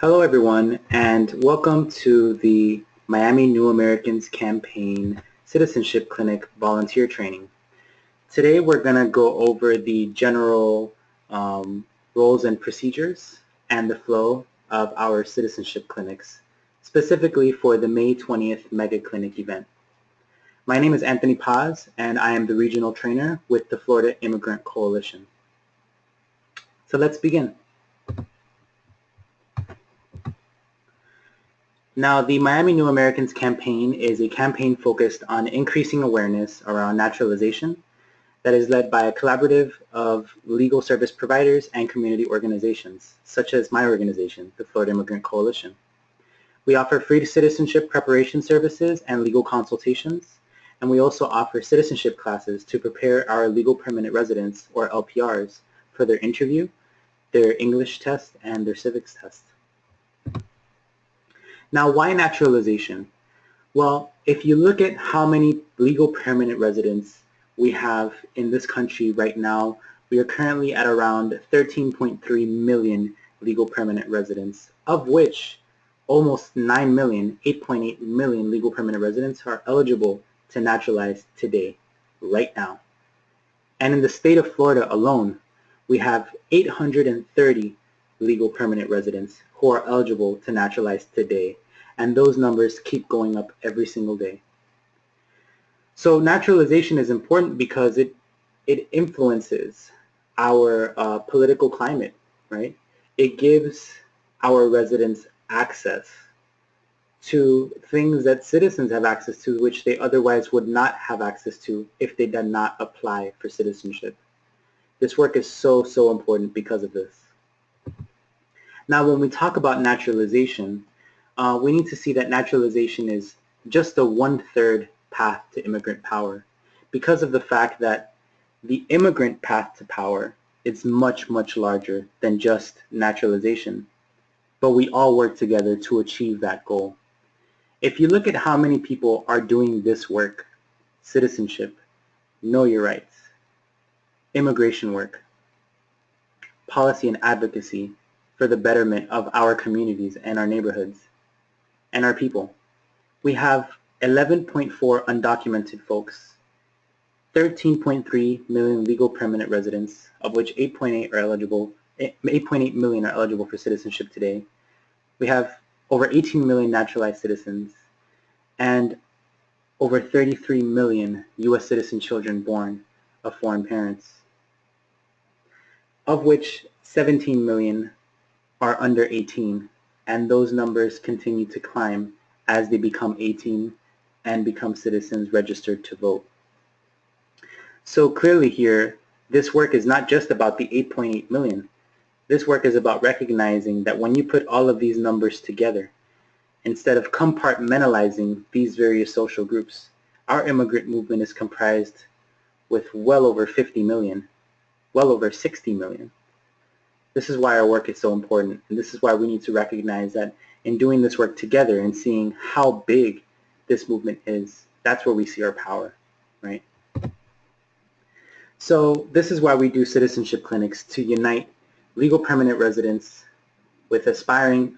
Hello everyone, and welcome to the Miami New Americans Campaign Citizenship Clinic volunteer training. Today we're going to go over the general roles and procedures and the flow of our citizenship clinics, specifically for the May 20th Mega Clinic event. My name is Anthony Paz, and I am the regional trainer with the Florida Immigrant Coalition. So let's begin. Now, the Miami New Americans campaign is a campaign focused on increasing awareness around naturalization that is led by a collaborative of legal service providers and community organizations, such as my organization, the Florida Immigrant Coalition. We offer free citizenship preparation services and legal consultations, and we also offer citizenship classes to prepare our legal permanent residents, or LPRs, for their interview, their English test, and their civics test. Now, why naturalization? Well, if you look at how many legal permanent residents we have in this country right now, we are currently at around 13.3 million legal permanent residents, of which almost 9 million, 8.8 million legal permanent residents are eligible to naturalize today, right now. And in the state of Florida alone, we have 830 legal permanent residents who are eligible to naturalize today. And those numbers keep going up every single day. So naturalization is important because it influences our political climate, right? It gives our residents access to things that citizens have access to, which they otherwise would not have access to if they did not apply for citizenship. This work is so important because of this. Now, when we talk about naturalization, we need to see that naturalization is just a one-third path to immigrant power, because of the fact that the immigrant path to power is much larger than just naturalization. But we all work together to achieve that goal. If you look at how many people are doing this work, citizenship, know your rights, immigration work, policy and advocacy for the betterment of our communities and our neighborhoods, and our people. We have 11.4 undocumented folks, 13.3 million legal permanent residents, of which 8.8 million are eligible for citizenship today. We have over 18 million naturalized citizens and over 33 million U.S. citizen children born of foreign parents, of which 17 million are under 18. And those numbers continue to climb as they become 18 and become citizens registered to vote. So clearly here, this work is not just about the 8.8 million. This work is about recognizing that when you put all of these numbers together, instead of compartmentalizing these various social groups, our immigrant movement is comprised with well over 50 million, well over 60 million. This is why our work is so important, and this is why we need to recognize that in doing this work together and seeing how big this movement is, that's where we see our power, right? So this is why we do citizenship clinics, to unite legal permanent residents with aspiring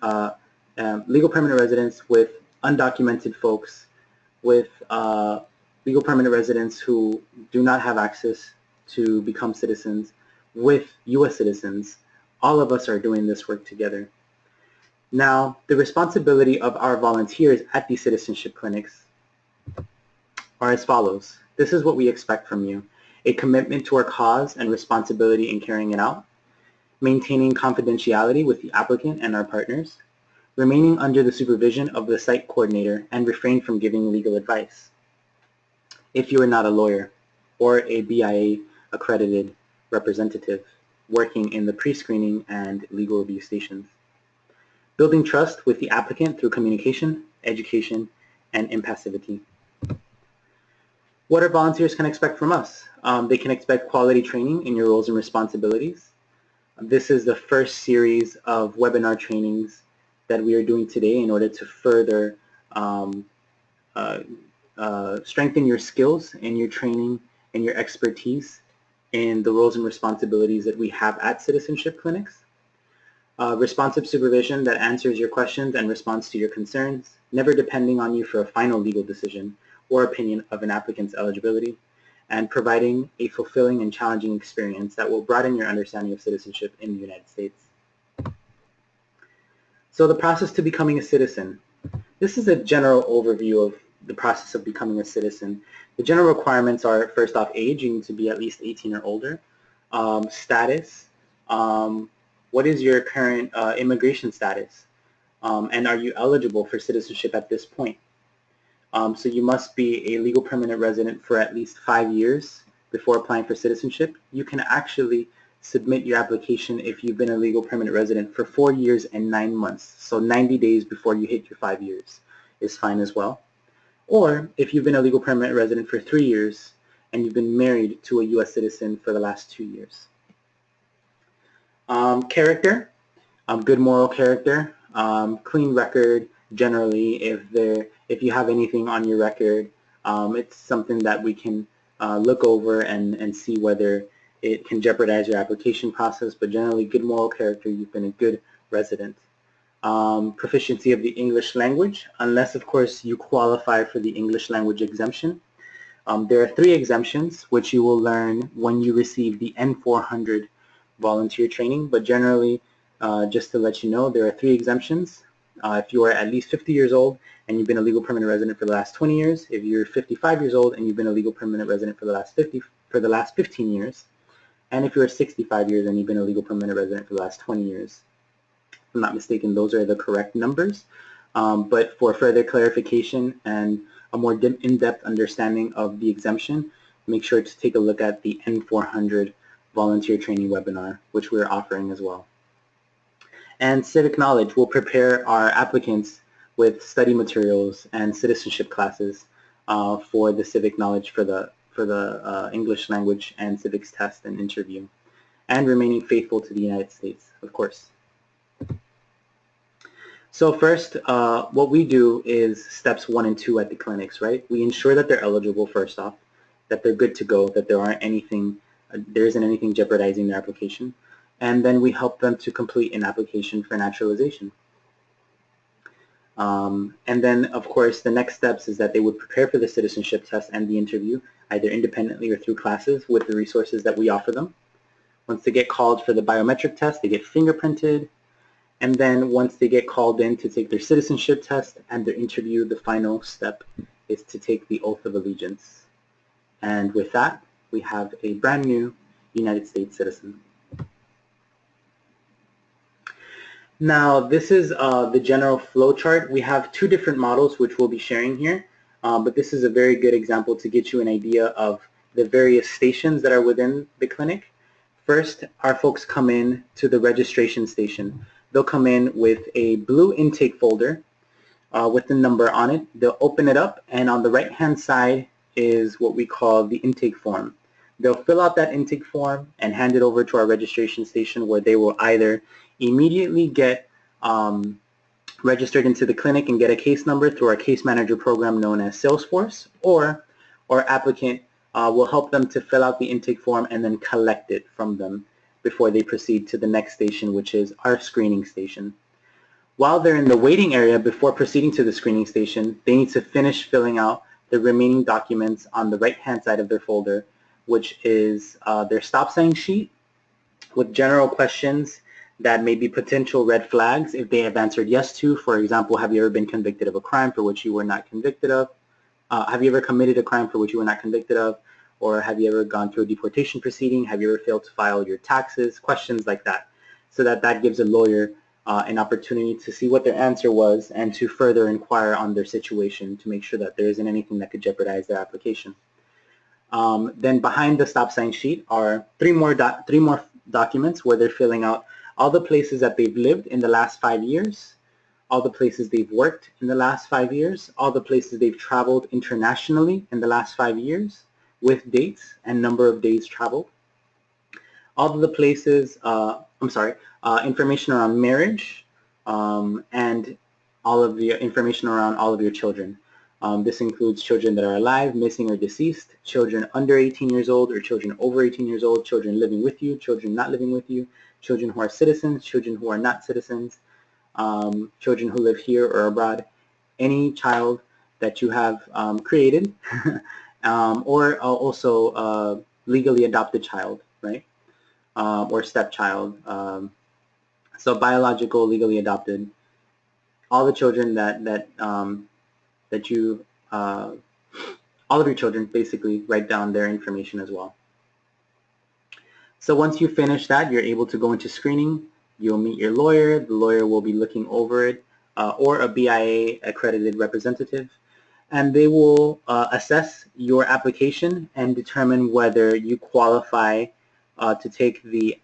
legal permanent residents with undocumented folks, with legal permanent residents who do not have access to become citizens, with U.S. citizens. All of us are doing this work together. Now, the responsibility of our volunteers at these citizenship clinics are as follows. This is what we expect from you: a commitment to our cause and responsibility in carrying it out, maintaining confidentiality with the applicant and our partners, remaining under the supervision of the site coordinator, and refrain from giving legal advice if you are not a lawyer or a BIA accredited representative working in the pre-screening and legal review stations. Building trust with the applicant through communication, education, and impassivity. What our volunteers can expect from us? They can expect quality training in your roles and responsibilities. This is the first series of webinar trainings that we are doing today in order to further strengthen your skills and your training and your expertise in the roles and responsibilities that we have at citizenship clinics. Responsive supervision that answers your questions and responds to your concerns, never depending on you for a final legal decision or opinion of an applicant's eligibility, and providing a fulfilling and challenging experience that will broaden your understanding of citizenship in the United States. So the process to becoming a citizen. This is a general overview of the process of becoming a citizen. The general requirements are, first off, age. You need to be at least 18 or older. Status. What is your current immigration status? And are you eligible for citizenship at this point? So you must be a legal permanent resident for at least 5 years before applying for citizenship. You can actually submit your application if you've been a legal permanent resident for 4 years and 9 months. So 90 days before you hit your 5 years is fine as well. Or if you've been a legal permanent resident for 3 years and you've been married to a U.S. citizen for the last 2 years. Character, good moral character, clean record. Generally, if you have anything on your record, it's something that we can look over and see whether it can jeopardize your application process, but generally good moral character, you've been a good resident. Proficiency of the English language, unless of course you qualify for the English language exemption. There are 3 exemptions which you will learn when you receive the N400 volunteer training, but generally, just to let you know, there are 3 exemptions. If you are at least 50 years old and you've been a legal permanent resident for the last 20 years, if you're 55 years old and you've been a legal permanent resident for the last 15 years, and if you're 65 years and you've been a legal permanent resident for the last 20 years. If I'm not mistaken, those are the correct numbers. But for further clarification and a more in-depth understanding of the exemption, make sure to take a look at the N400 volunteer training webinar, which we're offering as well. And civic knowledge will prepare our applicants with study materials and citizenship classes for the civic knowledge for the English language and civics test and interview, and remaining faithful to the United States, of course. So first, what we do is steps 1 and 2 at the clinics, right? We ensure that they're eligible first off, that they're good to go, that there isn't anything jeopardizing their application, and then we help them to complete an application for naturalization. And then, of course, the next steps is that they would prepare for the citizenship test and the interview, either independently or through classes with the resources that we offer them. Once they get called for the biometric test, they get fingerprinted. And then once they get called in to take their citizenship test and their interview, the final step is to take the oath of allegiance. And with that, we have a brand new United States citizen. Now, this is the general flow chart. We have 2 different models which we'll be sharing here, but this is a very good example to get you an idea of the various stations that are within the clinic. First, our folks come in to the registration station. They'll come in with a blue intake folder with the number on it. They'll open it up, and on the right-hand side is what we call the intake form. They'll fill out that intake form and hand it over to our registration station, where they will either immediately get registered into the clinic and get a case number through our case manager program known as Salesforce, or our applicant will help them to fill out the intake form and then collect it from them before they proceed to the next station, which is our screening station. While they're in the waiting area before proceeding to the screening station, they need to finish filling out the remaining documents on the right-hand side of their folder, which is their stop sign sheet with general questions that may be potential red flags if they have answered yes to. For example, have you ever been convicted of a crime for which you were not convicted of? Have you ever committed a crime for which you were not convicted of? Or have you ever gone through a deportation proceeding? Have you ever failed to file your taxes? Questions like that. So that gives a lawyer an opportunity to see what their answer was and to further inquire on their situation to make sure that there isn't anything that could jeopardize their application. Then behind the stop sign sheet are three more documents where they're filling out all the places that they've lived in the last 5 years, all the places they've worked in the last 5 years, all the places they've traveled internationally in the last 5 years, with dates and number of days traveled, all of the places, information around marriage, and all of the information around all of your children. This includes children that are alive, missing, or deceased, children under 18 years old or children over 18 years old, children living with you, children not living with you, children who are citizens, children who are not citizens, children who live here or abroad, any child that you have created, or also legally adopted child, right? Or stepchild. So biological, legally adopted, all the children that you, all of your children, basically write down their information as well. So once you finish that, you're able to go into screening. You'll meet your lawyer. The lawyer will be looking over it, or a BIA accredited representative, and they will assess your application and determine whether you qualify to take the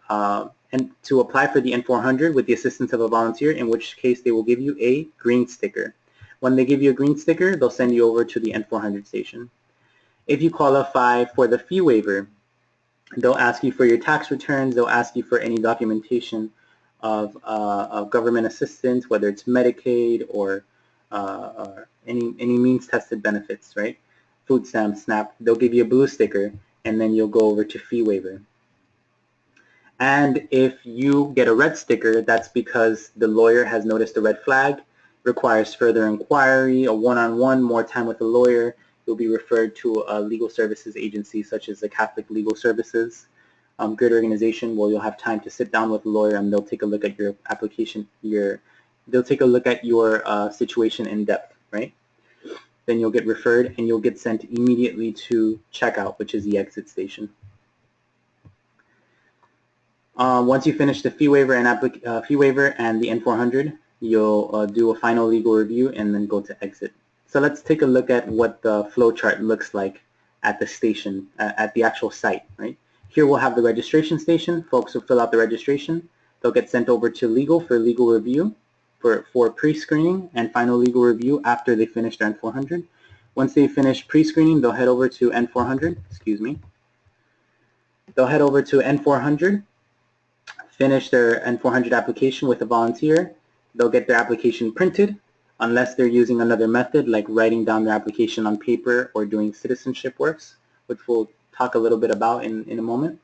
and to apply for the N400 with the assistance of a volunteer, in which case they will give you a green sticker. When they give you a green sticker, they'll send you over to the N400 station. If you qualify for the fee waiver, they'll ask you for your tax returns. They'll ask you for any documentation of government assistance, whether it's Medicaid or any means-tested benefits, right? Food stamps, SNAP. They'll give you a blue sticker, and then you'll go over to fee waiver. And if you get a red sticker, that's because the lawyer has noticed a red flag, requires further inquiry, a one-on-one, more time with the lawyer. You'll be referred to a legal services agency such as the Catholic Legal Services, great organization where you'll have time to sit down with a lawyer and they'll take a look at your application, they'll take a look at your situation in depth, right? Then you'll get referred and you'll get sent immediately to checkout, which is the exit station. Once you finish the fee waiver and the N400, you'll do a final legal review and then go to exit. So let's take a look at what the flow chart looks like at the station, at the actual site, right? Here we'll have the registration station. Folks will fill out the registration. They'll get sent over to legal for legal review, for pre-screening and final legal review after they finish their N400. Once they finish pre-screening, they'll head over to N400, excuse me. They'll head over to N400, finish their N400 application with a volunteer. They'll get their application printed, unless they're using another method like writing down their application on paper or doing citizenship works, which we'll talk a little bit about in a moment.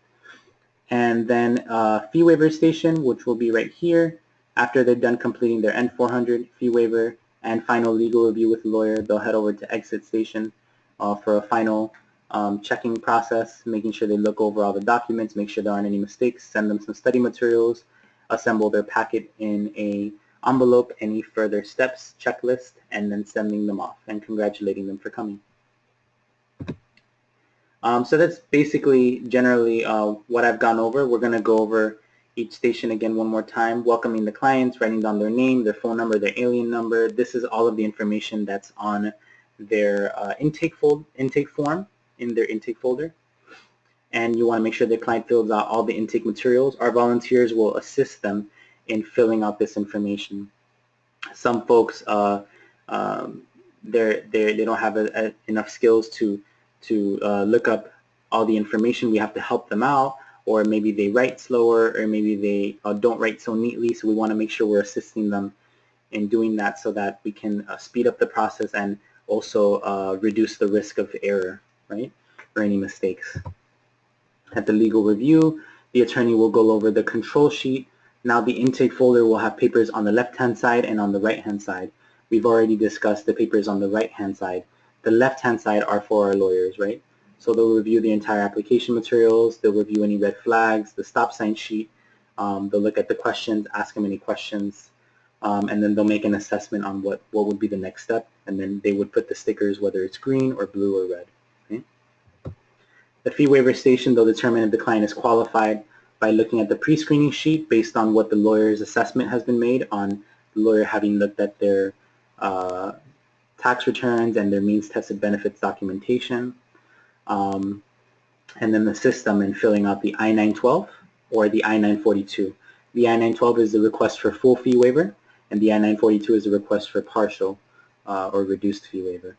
And then fee waiver station, which will be right here. After they're done completing their N400 fee waiver and final legal review with the lawyer, they'll head over to exit station for a final checking process, making sure they look over all the documents, make sure there aren't any mistakes, send them some study materials, assemble their packet in a envelope, any further steps, checklist, and then sending them off and congratulating them for coming. So that's basically generally what I've gone over. We're going to go over each station again one more time, welcoming the clients, writing down their name, their phone number, their alien number. This is all of the information that's on their intake form in their intake folder. And you want to make sure the client fills out all the intake materials. Our volunteers will assist them in filling out this information. Some folks they don't have enough skills to look up all the information. We have to help them out, or maybe they write slower, or maybe they don't write so neatly, so we want to make sure we're assisting them in doing that so that we can speed up the process and also reduce the risk of error, right, or any mistakes. At the legal review, the attorney will go over the control sheet. Now the intake folder will have papers on the left-hand side and on the right-hand side. We've already discussed the papers on the right-hand side. The left-hand side are for our lawyers, right? So they'll review the entire application materials, they'll review any red flags, the stop sign sheet, they'll look at the questions, ask them any questions, and then they'll make an assessment on what would be the next step, and then they would put the stickers, whether it's green or blue or red. Okay? The fee waiver station, they'll determine if the client is qualified by looking at the pre-screening sheet based on what the lawyer's assessment has been made on the lawyer having looked at their tax returns and their means-tested benefits documentation, and then the system in filling out the I-912 or the I-942. The I-912 is the request for full fee waiver, and the I-942 is the request for partial or reduced fee waiver.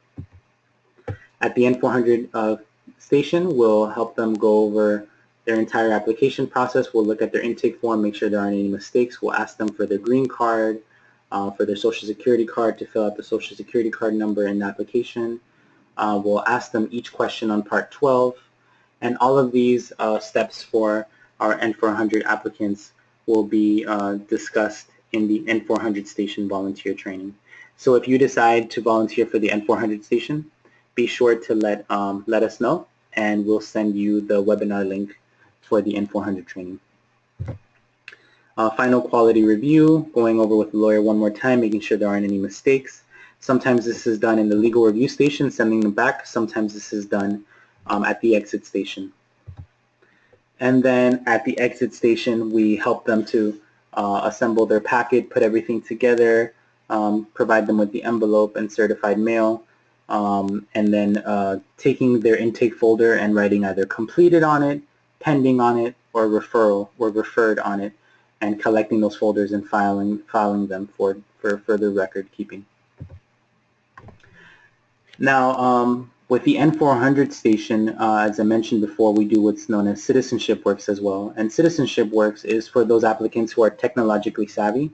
At the N400 station, we'll help them go over their entire application process. We'll look at their intake form, make sure there aren't any mistakes. We'll ask them for their green card, for their social security card, to fill out the social security card number in the application. We'll ask them each question on part 12, and all of these steps for our N400 applicants will be discussed in the N400 station volunteer training. So if you decide to volunteer for the N400 station, be sure to let us know, and we'll send you the webinar link for the N400 training. Final quality review, going over with the lawyer one more time, making sure there aren't any mistakes. Sometimes this is done in the legal review station, sending them back. Sometimes this is done at the exit station. And then at the exit station, we help them to assemble their packet, put everything together, provide them with the envelope and certified mail, and then taking their intake folder and writing either completed on it, pending on it, or referral or referred on it, and collecting those folders and filing them for further record keeping. Now, with the N400 station, as I mentioned before, we do what's known as Citizenship Works as well. And Citizenship Works is for those applicants who are technologically savvy.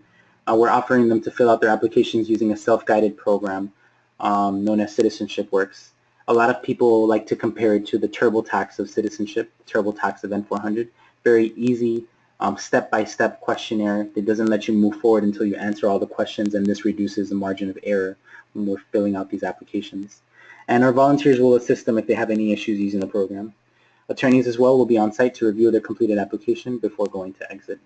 We're offering them to fill out their applications using a self-guided program known as Citizenship Works. A lot of people like to compare it to the TurboTax of citizenship, TurboTax of N400. Very easy, step-by-step questionnaire. It doesn't let you move forward until you answer all the questions, and this reduces the margin of error when we're filling out these applications. And our volunteers will assist them if they have any issues using the program. Attorneys as well will be on site to review their completed application before going to exit.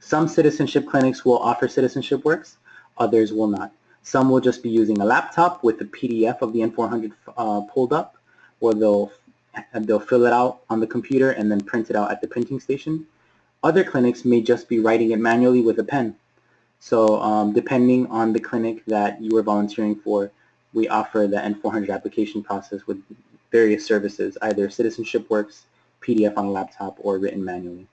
Some citizenship clinics will offer Citizenship Works, others will not. Some will just be using a laptop with the PDF of the N400 pulled up, or they'll fill it out on the computer and then print it out at the printing station. Other clinics may just be writing it manually with a pen. So depending on the clinic that you are volunteering for, we offer the N400 application process with various services, either Citizenship Works, PDF on a laptop, or written manually.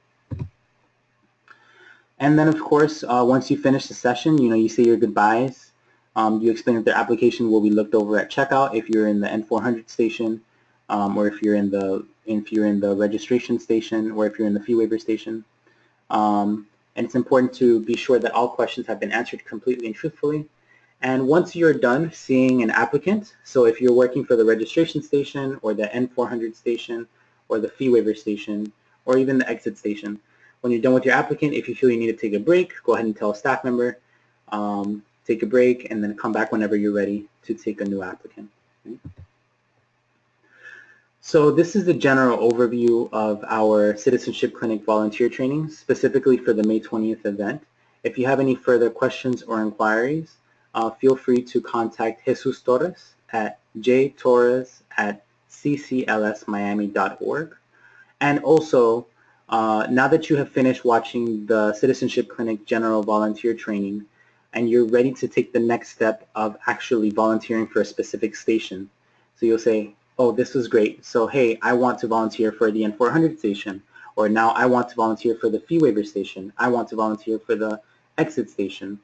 And then, of course, once you finish the session, you say your goodbyes. You explain that their application will be looked over at checkout if you're in the N400 station, or if you're in the registration station, or if you're in the fee waiver station. And it's important to be sure that all questions have been answered completely and truthfully. And once you're done seeing an applicant, so if you're working for the registration station or the N400 station or the fee waiver station or even the exit station, when you're done with your applicant, if you feel you need to take a break, go ahead and tell a staff member, take a break, and then come back whenever you're ready to take a new applicant. Okay? So this is the general overview of our Citizenship Clinic volunteer training, specifically for the May 20th event. If you have any further questions or inquiries, feel free to contact Jesus Torres at jtorres@cclsmiami.org. And also, now that you have finished watching the Citizenship Clinic general volunteer training and you're ready to take the next step of actually volunteering for a specific station, so you'll say, oh, this was great. So, hey, I want to volunteer for the N400 station, or now I want to volunteer for the fee waiver station. I want to volunteer for the exit station.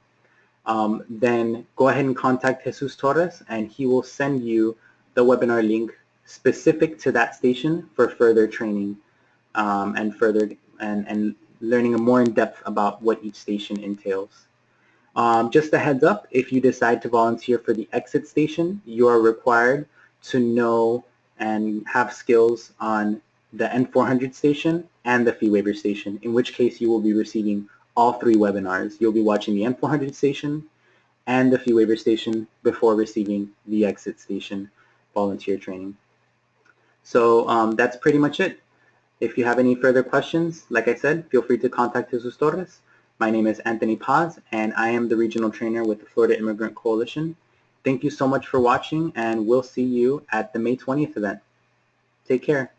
Then go ahead and contact Jesus Torres, and he will send you the webinar link specific to that station for further training and learning more in depth about what each station entails. Just a heads up, if you decide to volunteer for the exit station, you are required to know and have skills on the N400 station and the fee waiver station, in which case you will be receiving all three webinars. You'll be watching the N400 station and the fee waiver station before receiving the exit station volunteer training. So that's pretty much it. If you have any further questions, like I said, feel free to contact Jesus Torres. My name is Anthony Paz, and I am the regional trainer with the Florida Immigrant Coalition. Thank you so much for watching, and we'll see you at the May 20th event. Take care.